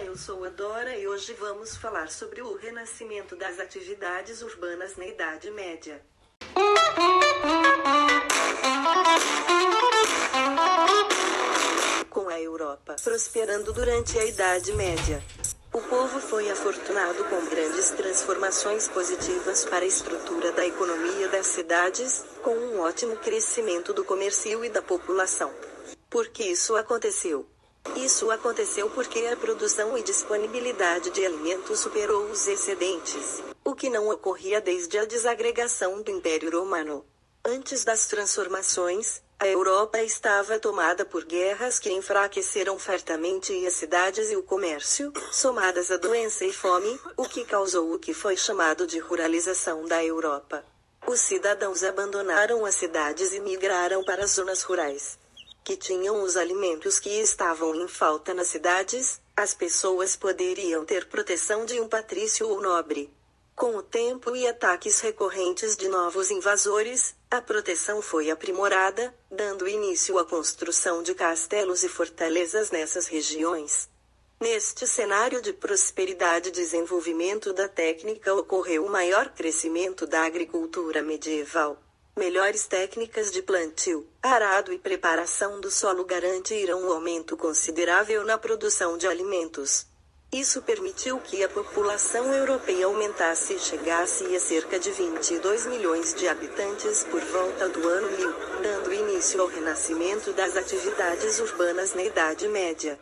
eu sou a Dora e hoje vamos falar sobre o renascimento das atividades urbanas na Idade Média. Com a Europa prosperando durante a Idade Média, o povo foi afortunado com grandes transformações positivas para a estrutura da economia das cidades, com um ótimo crescimento do comércio e da população. Por que isso aconteceu? Isso aconteceu porque a produção e disponibilidade de alimentos superou os excedentes, o que não ocorria desde a desagregação do Império Romano. Antes das transformações, a Europa estava tomada por guerras que enfraqueceram fartamente as cidades e o comércio, somadas à doença e fome, o que causou o que foi chamado de ruralização da Europa. Os cidadãos abandonaram as cidades e migraram para as zonas rurais, que tinham os alimentos que estavam em falta nas cidades. As pessoas poderiam ter proteção de um patrício ou nobre. Com o tempo e ataques recorrentes de novos invasores, a proteção foi aprimorada, dando início à construção de castelos e fortalezas nessas regiões. Neste cenário de prosperidade e desenvolvimento da técnica ocorreu o maior crescimento da agricultura medieval. Melhores técnicas de plantio, arado e preparação do solo garantiram um aumento considerável na produção de alimentos. Isso permitiu que a população europeia aumentasse e chegasse a cerca de 22 milhões de habitantes por volta do ano 1000, dando início ao renascimento das atividades urbanas na Idade Média.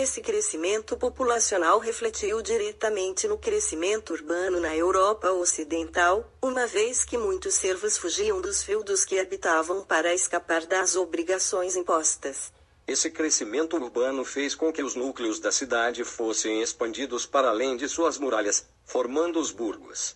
Esse crescimento populacional refletiu diretamente no crescimento urbano na Europa Ocidental, uma vez que muitos servos fugiam dos feudos que habitavam para escapar das obrigações impostas. Esse crescimento urbano fez com que os núcleos da cidade fossem expandidos para além de suas muralhas, formando os burgos.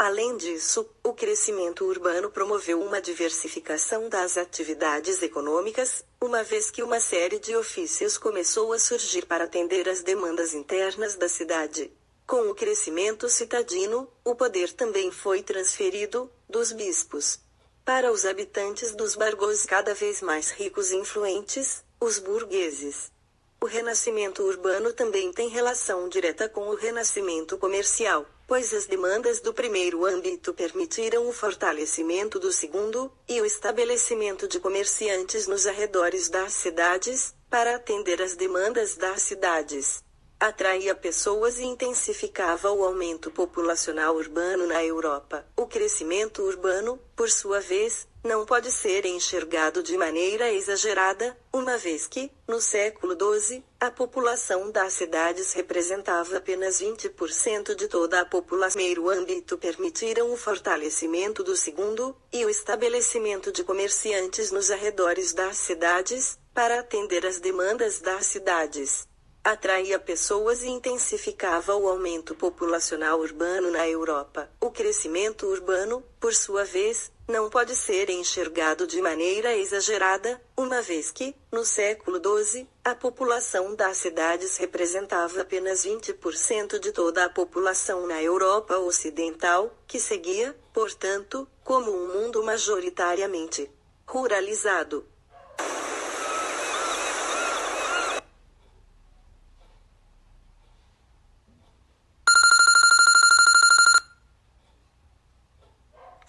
Além disso, o crescimento urbano promoveu uma diversificação das atividades econômicas, uma vez que uma série de ofícios começou a surgir para atender às demandas internas da cidade. Com o crescimento citadino, o poder também foi transferido, dos bispos, para os habitantes dos bargos cada vez mais ricos e influentes, os burgueses. O renascimento urbano também tem relação direta com o renascimento comercial, pois as demandas do primeiro âmbito permitiram o fortalecimento do segundo, e o estabelecimento de comerciantes nos arredores das cidades, para atender às demandas das cidades. Atraía pessoas e intensificava o aumento populacional urbano na Europa. O crescimento urbano, por sua vez, não pode ser enxergado de maneira exagerada, uma vez que, no século XII, a população das cidades representava apenas 20% de toda a população. O primeiro âmbito permitiram o fortalecimento do segundo, e o estabelecimento de comerciantes nos arredores das cidades, para atender às demandas das cidades. Atraía pessoas e intensificava o aumento populacional urbano na Europa. O crescimento urbano, por sua vez, não pode ser enxergado de maneira exagerada, uma vez que, no século XII, a população das cidades representava apenas 20% de toda a população na Europa Ocidental, que seguia, portanto, como um mundo majoritariamente ruralizado.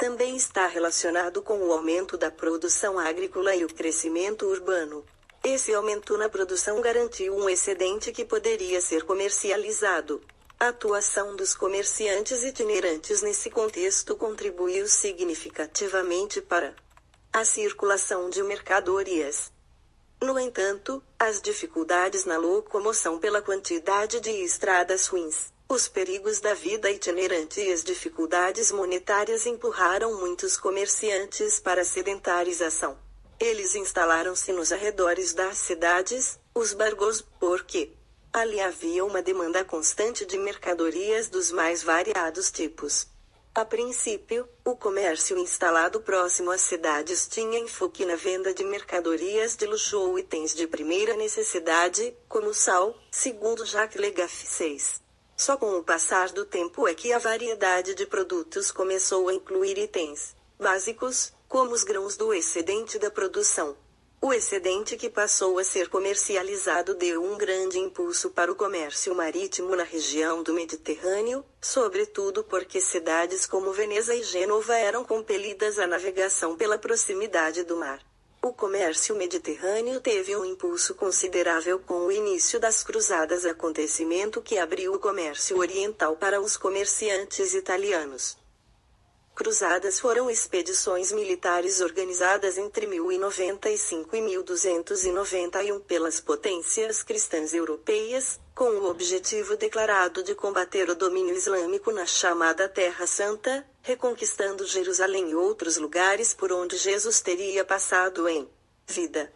Também está relacionado com o aumento da produção agrícola e o crescimento urbano. Esse aumento na produção garantiu um excedente que poderia ser comercializado. A atuação dos comerciantes itinerantes nesse contexto contribuiu significativamente para a circulação de mercadorias. No entanto, as dificuldades na locomoção pela quantidade de estradas ruins, os perigos da vida itinerante e as dificuldades monetárias empurraram muitos comerciantes para a sedentarização. Eles instalaram-se nos arredores das cidades, os bargos, porque ali havia uma demanda constante de mercadorias dos mais variados tipos. A princípio, o comércio instalado próximo às cidades tinha enfoque na venda de mercadorias de luxo ou itens de primeira necessidade, como sal, segundo Jacques Legaffe 6. Só com o passar do tempo é que a variedade de produtos começou a incluir itens básicos, como os grãos do excedente da produção. O excedente que passou a ser comercializado deu um grande impulso para o comércio marítimo na região do Mediterrâneo, sobretudo porque cidades como Veneza e Gênova eram compelidas à navegação pela proximidade do mar. O comércio mediterrâneo teve um impulso considerável com o início das cruzadas, acontecimento que abriu o comércio oriental para os comerciantes italianos. Cruzadas foram expedições militares organizadas entre 1095 e 1291 pelas potências cristãs europeias, com o objetivo declarado de combater o domínio islâmico na chamada Terra Santa, reconquistando Jerusalém e outros lugares por onde Jesus teria passado em vida.